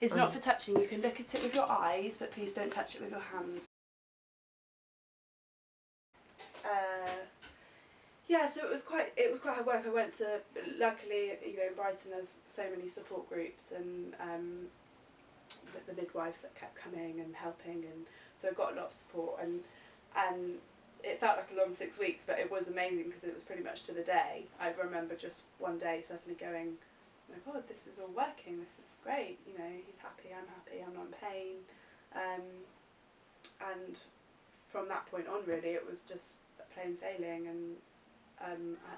It's not for touching. You can look at it with your eyes, but please don't touch it with your hands. Yeah, so it was quite hard work. I went to, luckily, you know, in Brighton there's so many support groups and the midwives that kept coming and helping, and so I got a lot of support, and it felt like a long 6 weeks, but it was amazing because it was pretty much to the day. I remember just one day suddenly going, oh my god, this is all working, this is great, you know, he's happy, I'm not in pain, and from that point on really it was just plain sailing, and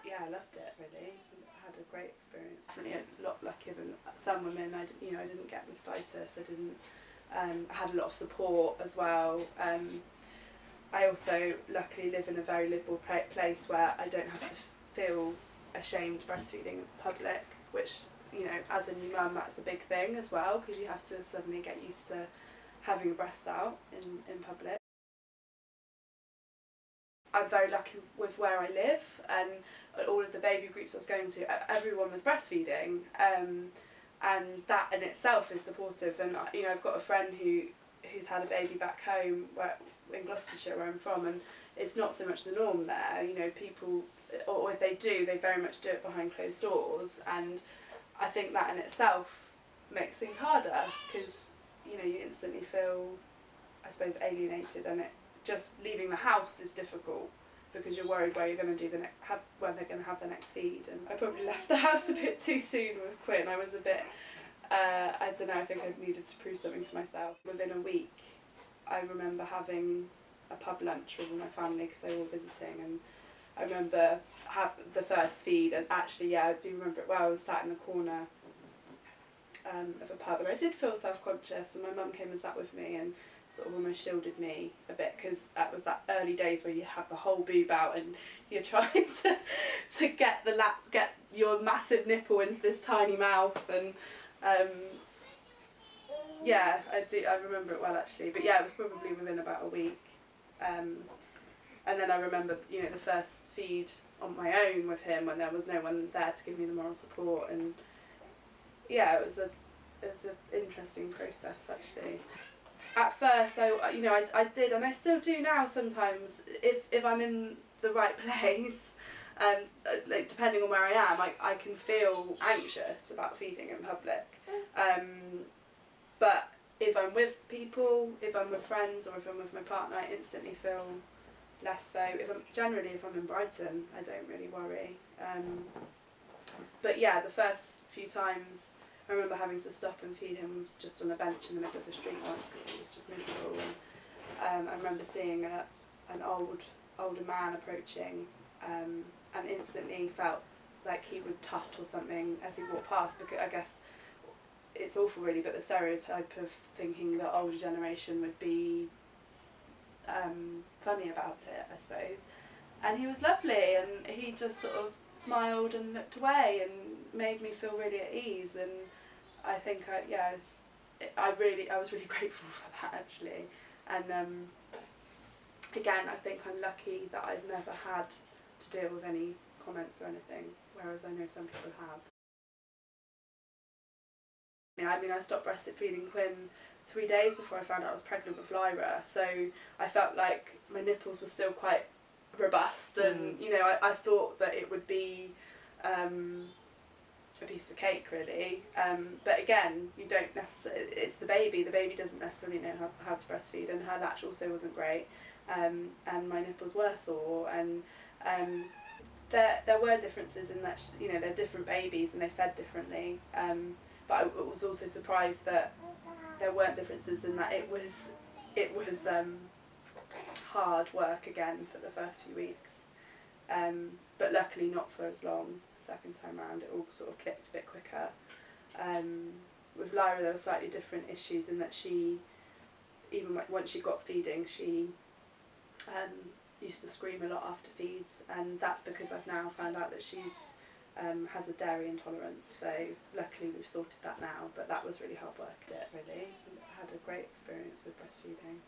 yeah, I loved it really. I had a great experience. Definitely a lot luckier than some women. I didn't get mastitis. I had a lot of support as well. I also luckily live in a very liberal place where I don't have to feel ashamed breastfeeding in public, which, you know, as a new mum, that's a big thing as well, because you have to suddenly get used to having a breast out in public. I'm very lucky with where I live, and all of the baby groups I was going to, everyone was breastfeeding, and that in itself is supportive. And you know, I've got a friend who's had a baby back home in Gloucestershire, where I'm from, and it's not so much the norm there. You know, people, or if they do, they very much do it behind closed doors, and I think that in itself makes things harder, because you know, you instantly feel, I suppose, alienated, and it just leaving the house is difficult because you're worried where you're going to do when they're going to have the next feed. And I probably left the house a bit too soon with Quinn. I was a bit, I don't know, I think I needed to prove something to myself. Within a week, I remember having a pub lunch with my family because they were visiting, and I remember the first feed, and actually, yeah, I do remember it well. I was sat in the corner of a pub, and I did feel self-conscious, and my mum came and sat with me and sort of almost shielded me a bit, because that was that early days where you have the whole boob out and you're trying to get your massive nipple into this tiny mouth, and yeah, I remember it well actually. But yeah, it was probably within about a week, and then I remember, you know, the first feed on my own with him when there was no one there to give me the moral support, and yeah, it was an interesting process actually. At first, I did, and I still do now sometimes, if I'm in the right place, like, depending on where I am, I can feel anxious about feeding in public. But if I'm with people, if I'm with friends, or if I'm with my partner, I instantly feel less so. If I'm in Brighton, I don't really worry. But yeah, the first few times, I remember having to stop and feed him just on a bench in the middle of the street once because it was just miserable. And I remember seeing an older man approaching, and instantly felt like he would tut or something as he walked past, because I guess it's awful really, but the stereotype of thinking the older generation would be funny about it, I suppose. And he was lovely, and he just sort of smiled and looked away and made me feel really at ease. And I think I was really grateful for that actually. And again, I think I'm lucky that I've never had to deal with any comments or anything, whereas I know some people have. I mean, I stopped breastfeeding Quinn 3 days before I found out I was pregnant with Lyra, so I felt like my nipples were still quite robust, and you know, I thought that it would be a piece of cake really, but again, you don't necessarily, it's the baby doesn't necessarily know how to breastfeed, and her latch also wasn't great, and my nipples were sore, and there were differences in that, you know, they're different babies and they fed differently, but I was also surprised that there weren't differences in that it was hard work again for the first few weeks, but luckily not for as long. Second time around it all sort of clicked a bit quicker. With Lyra there were slightly different issues in that she, even once she got feeding, she used to scream a lot after feeds, and that's because I've now found out that she's has a dairy intolerance, so luckily we've sorted that now, but that was really hard work, really. I had a great experience with breastfeeding.